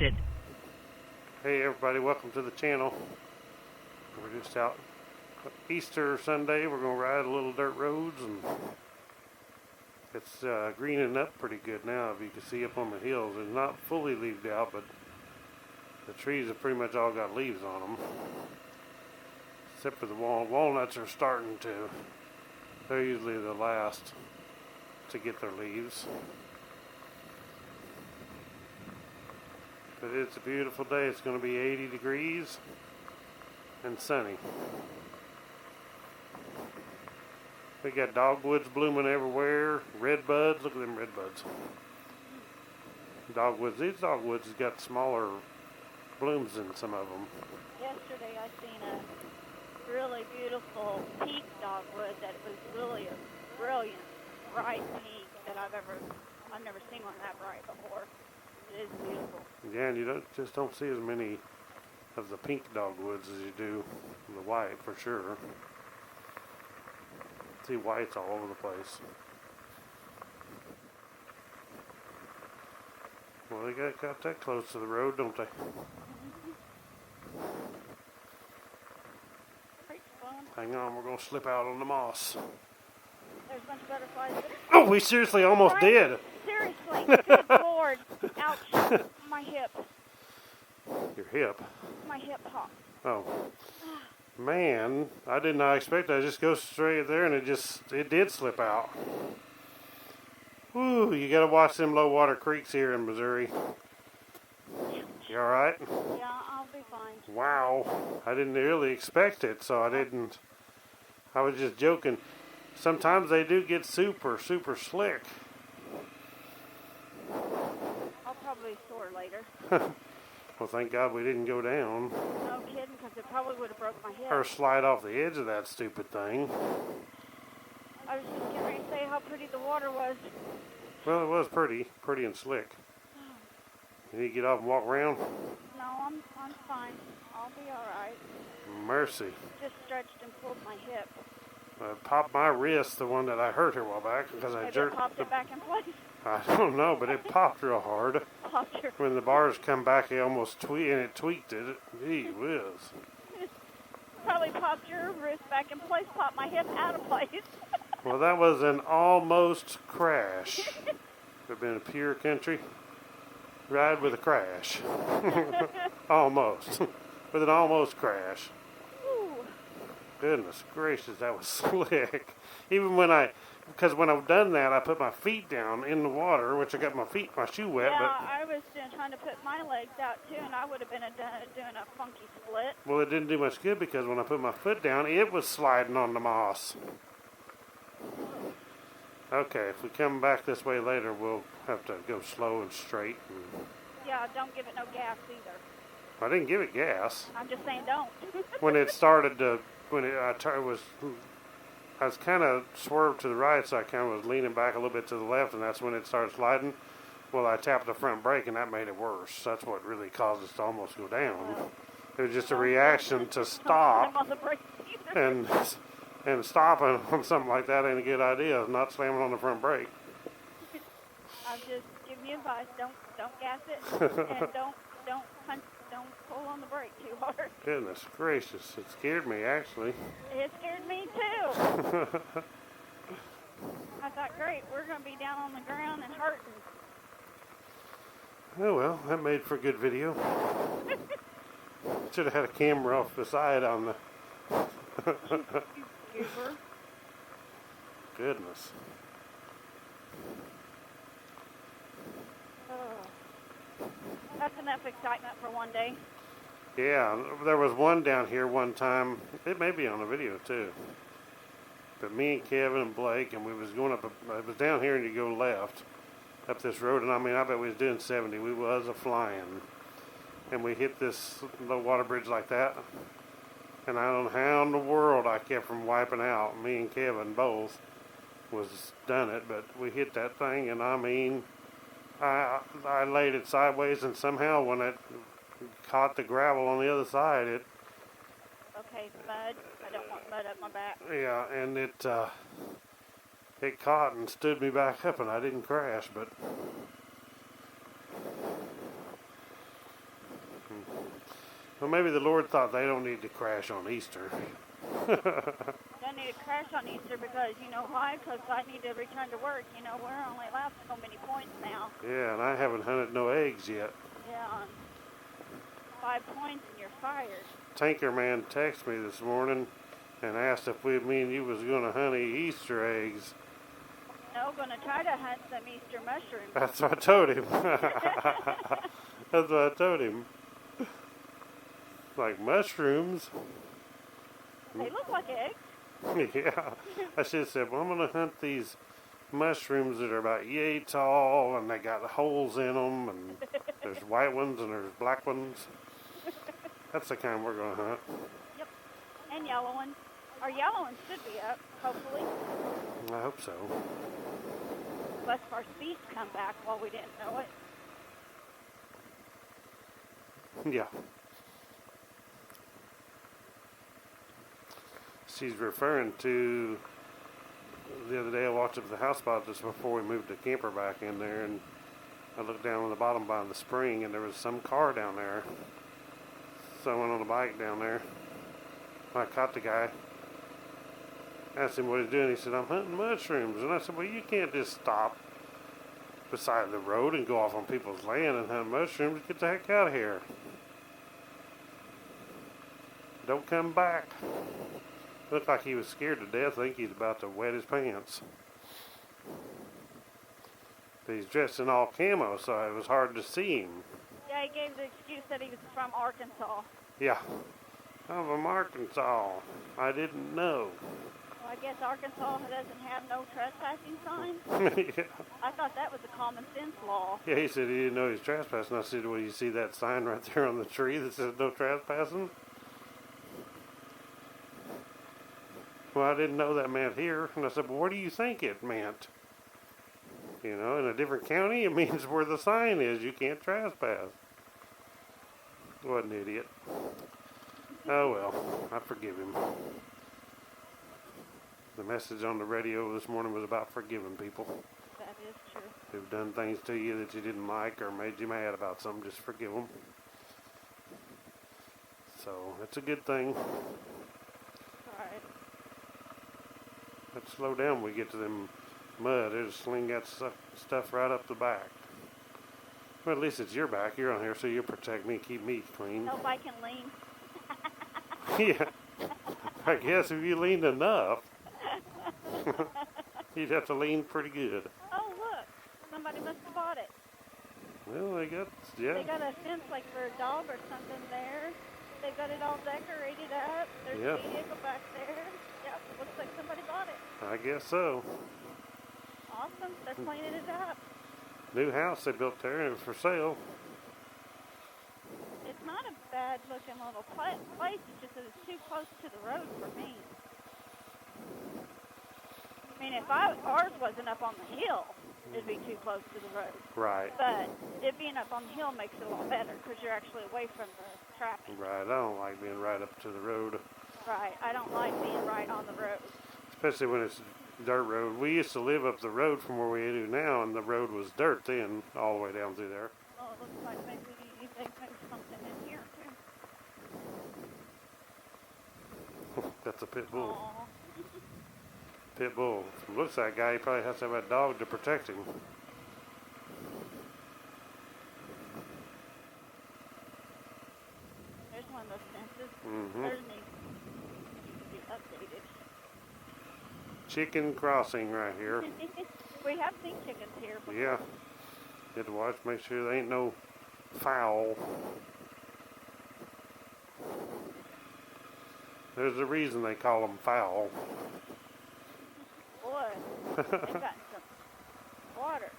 disconnected. Hey everybody, welcome to the channel. We're just out Easter Sunday. We're going to ride a little dirt roads, and it's greening up pretty good now. If you can see up on the hills, it's not fully leaved out, but the trees have pretty much all got leaves on them. Except for the walnuts are starting to. They're usually the last to get their leaves. But it's a beautiful day. It's going to be 80 degrees and sunny. We got dogwoods blooming everywhere. Red buds. Look at them red buds. Dogwoods. These dogwoods have got smaller blooms than some of them. Yesterday I seen a really beautiful pink dogwood that was really a brilliant, bright pink that I've never seen one that bright before. It is beautiful. Yeah, and you just don't see as many of the pink dogwoods as you do the white, for sure. See whites all over the place. Well, they got that close to the road, don't they? Hang on, we're going to slip out on the moss. There's a bunch of butterflies. Oh, we seriously almost did. Seriously, good Lord. Ouch, my hip. Your hip? My hip popped. Oh. Man, I did not expect that. I just go straight there and it did slip out. Woo, you got to watch them low water creeks here in Missouri. You all right? Yeah, I'll be fine. Wow, I didn't really expect it, so I was just joking. Sometimes they do get super slick. I'll probably sore later. Well, thank God we didn't go down. No kidding, because it probably would have broke my hip. Or slide off the edge of that stupid thing. I was just getting ready to say how pretty the water was. Well, it was pretty and slick. You need to get off and walk around? No, I'm fine. I'll be all right. Mercy. Just stretched and pulled my hip. I popped my wrist, the one that I hurt here a while back, because I jerked. Popped it back in place. I don't know, but it popped real hard. When the bars come back, it almost tweaked it. Gee whiz. Probably popped your wrist back in place, popped my hip out of place. Well, that was an almost crash. We've been a pure country ride with a crash. Almost. With an almost crash. Ooh. Goodness gracious, that was slick. Even because when I've done that, I put my feet down in the water, which I got my shoe wet. Yeah, but I was trying to put my legs out too, and I would have been doing a funky split. Well, it didn't do much good because when I put my foot down, it was sliding on the moss. Okay, if we come back this way later, we'll have to go slow and straight. Yeah, don't give it no gas either. I didn't give it gas. I'm just saying don't. When it started to, I was kind of swerved to the right, so I kind of was leaning back a little bit to the left, and that's when it started sliding. Well, I tapped the front brake, and that made it worse. That's what really caused us to almost go down. It was just a reaction to stop, and stopping on something like that ain't a good idea. Not slamming on the front brake. I'm just giving you advice. Don't gas it, and don't pull on the brake too hard. Goodness gracious, it scared me actually. It scared me too. I thought, great, we're going to be down on the ground and hurting. Oh well, that made for a good video. Should have had a camera off the side on the... Goodness. That's enough excitement for one day. Yeah, there was one down here one time. It may be on the video too. But me and Kevin and Blake, and we was going up. It was down here, and you go left up this road, and I bet we was doing 70. We was a flying, and we hit this low water bridge like that. And I don't know how in the world I kept from wiping out. Me and Kevin both was done it, but we hit that thing, and I laid it sideways, and somehow when it caught the gravel on the other side, Okay, mud. I don't want mud up my back. Yeah, and it caught and stood me back up, and I didn't crash, but Well, maybe the Lord thought they don't need to crash on Easter. Don't need to crash on Easter because, you know why? Because I need to return to work. You know, we're only allowed so many points now. Yeah, and I haven't hunted no eggs yet. Yeah, 5 points and you're fired. Tanker man texted me this morning and asked if me and you was going to hunt any Easter eggs. No, gonna try to hunt some Easter mushrooms. That's what I told him. That's what I told him. Like mushrooms. They look like eggs. Yeah. I should have said, well, I'm going to hunt these mushrooms that are about yay tall and they got holes in them and there's white ones and there's black ones. That's the kind we're going to hunt. Yep. And yellow ones. Our yellow ones should be up, hopefully. I hope so. Unless our speeds come back while we didn't know it. Yeah. She's referring to the other day I walked up to the house spot just before we moved the camper back in there, and I looked down on the bottom by the spring and there was some car down there. So I went on a bike down there. I caught the guy. Asked him what he's doing. He said, I'm hunting mushrooms. And I said, well, you can't just stop beside the road and go off on people's land and hunt mushrooms. Get the heck out of here. Don't come back. Looked like he was scared to death. I think he's about to wet his pants. But he's dressed in all camo, so it was hard to see him. Yeah, he gave the excuse that he was from Arkansas. Yeah. I'm from Arkansas. I didn't know. Well, I guess Arkansas doesn't have no trespassing signs. Yeah. I thought that was a common sense law. Yeah, he said he didn't know he was trespassing. I said, well, you see that sign right there on the tree that says no trespassing? Well, I didn't know that meant here. And I said, well, what do you think it meant? You know, in a different county, it means where the sign is. You can't trespass. What an idiot. Oh, well, I forgive him. The message on the radio this morning was about forgiving people That is true. who've done things to you that you didn't like or made you mad about something. Just forgive them. So, it's a good thing. Right. Let's slow down when we get to them mud. It'll sling that stuff right up the back. Well, at least it's your back. You're on here, so you'll protect me, keep me clean. Hope I can lean. Yeah. I guess if you leaned enough, you'd have to lean pretty good. Oh, look. Somebody must have bought it. Well, they got, yeah. They got a fence like for a dog or something there. They got it all decorated up. There's Yeah. a vehicle back there. Yep, looks like somebody bought it. I guess so. Awesome. They're cleaning it up. New house they built there, and it was for sale. It's not a bad looking little place. It's just that it's too close to the road for me. I mean, if ours wasn't up on the hill, it'd be too close to the road. Right. But it being up on the hill makes it a lot better because you're actually away from the traffic. Right. I don't like being right up to the road. Right. I don't like being right on the road. Especially when it's dirt road. We used to live up the road from where we do now, and the road was dirt then, all the way down through there. Oh, it looks like maybe they moved something in here too. That's a pit bull. Aw. Pit bull. From the looks like that guy, he probably has to have a dog to protect him. There's one of those fences. Mm-hmm. Theirs needs to be updated. Chicken crossing right here. We have seen chickens here before. Yeah. You have to watch, make sure there ain't no fowl. There's a reason they call them fowl. Boy, they've gotten some water.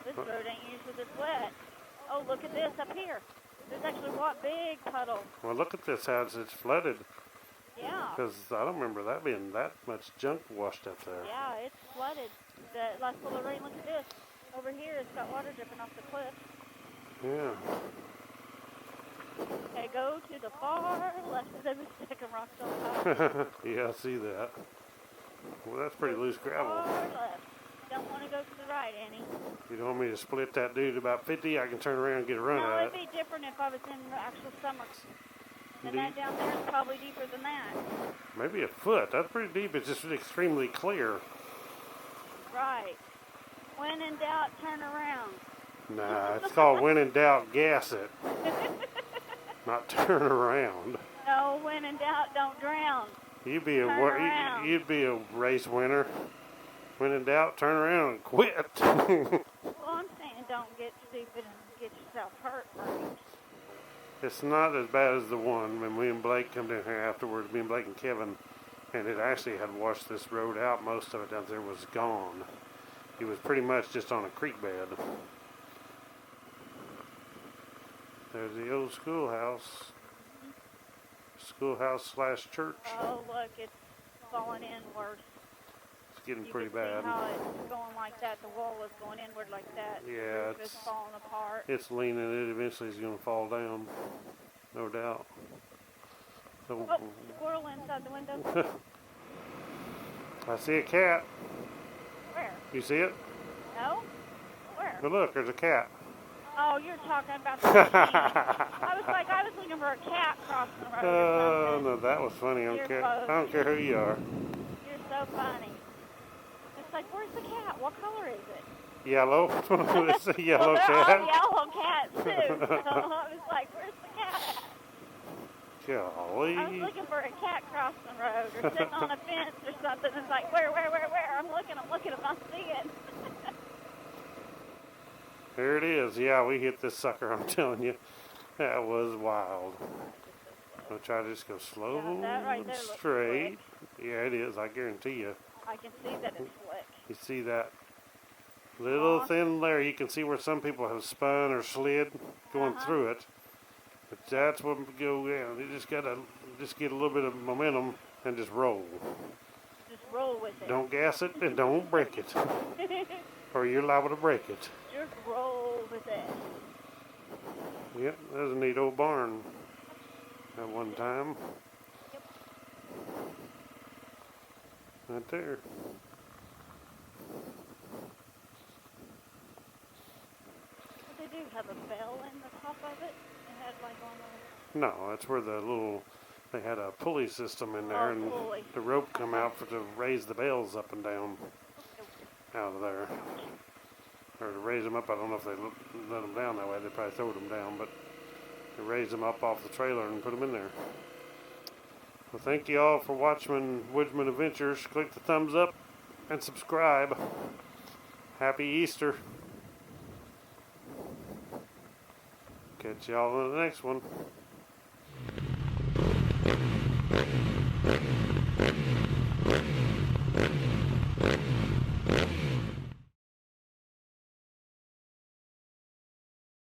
This road ain't usually this wet. Oh, look at this up here. There's actually what big puddle. Well, look at this house. It's flooded. Yeah. Because I don't remember that being that much junk washed up there. Yeah, it's flooded. The last little rain, look at this. Over here, it's got water dripping off the cliff. Yeah. Okay, go to the far left of the second rock so high. Yeah, I see that. Well, that's pretty loose gravel. Far left. don't want to go to the right, Annie. You don't want me to split that dude about 50? I can turn around and get a run No, at it'd it. be different if I was in the actual summer. And Deep? that down there is probably deeper than that. Maybe a foot. That's pretty deep. It's just extremely clear. Right. When in doubt, turn around. Nah, it's called when in doubt, gas it. Not turn around. No, when in doubt, don't drown. You'd be Turn you'd be a race winner. When in doubt, turn around and quit. Well, I'm saying don't get stupid and get yourself hurt first. It's not as bad as the one when me and Blake come down here afterwards. Me and Blake and Kevin, and it actually had washed this road out. Most of it down there was gone. It was pretty much just on a creek bed. There's the old schoolhouse. Schoolhouse / church. Oh, look, it's falling inward. It's getting You pretty can bad. see how it's going like that. The wall is going inward like that. Yeah, Roof is falling apart. It's leaning. It eventually is going to fall down. No doubt. So, Oh, squirrel inside the window. I see a cat. Where? You see it? No? Where? But look, there's a cat. Oh, you're talking about the machine. I was looking for a cat crossing the road or something. No, that was funny. I don't care who you are. You're so funny. It's like, where's the cat? What color is it? Yellow. It's a yellow they're cat. all yellow cats, too. So I was like, where's the cat at? Golly. I was looking for a cat crossing the road or sitting on a fence or something. It's like, where? I'm looking, I'm not seeing. There it is. Yeah, we hit this sucker, I'm telling you. That was wild. I'll try to just go slow that right and there looks straight. Yeah, it is. I guarantee you. I can see that it's slick. You see that little thin layer? You can see where some people have spun or slid going through it. But that's what we go down. You just gotta get a little bit of momentum and just roll. Just roll with it. Don't gas it and don't break it, or you're liable to break it. Just roll with it. Yep, that was a neat old barn at one time. Yep. Right there. But they do have a bell in the top of it. It had like on the... No, that's where they had a pulley system in there, and pulley. the rope come out to raise the bales up and down out of there. Or to raise them up, I don't know if they let them down that way. They probably throwed them down, but they raised them up off the trailer and put them in there. Well, thank you all for watching Woodzman Adventures. Click the thumbs up and subscribe. Happy Easter. Catch y'all in the next one.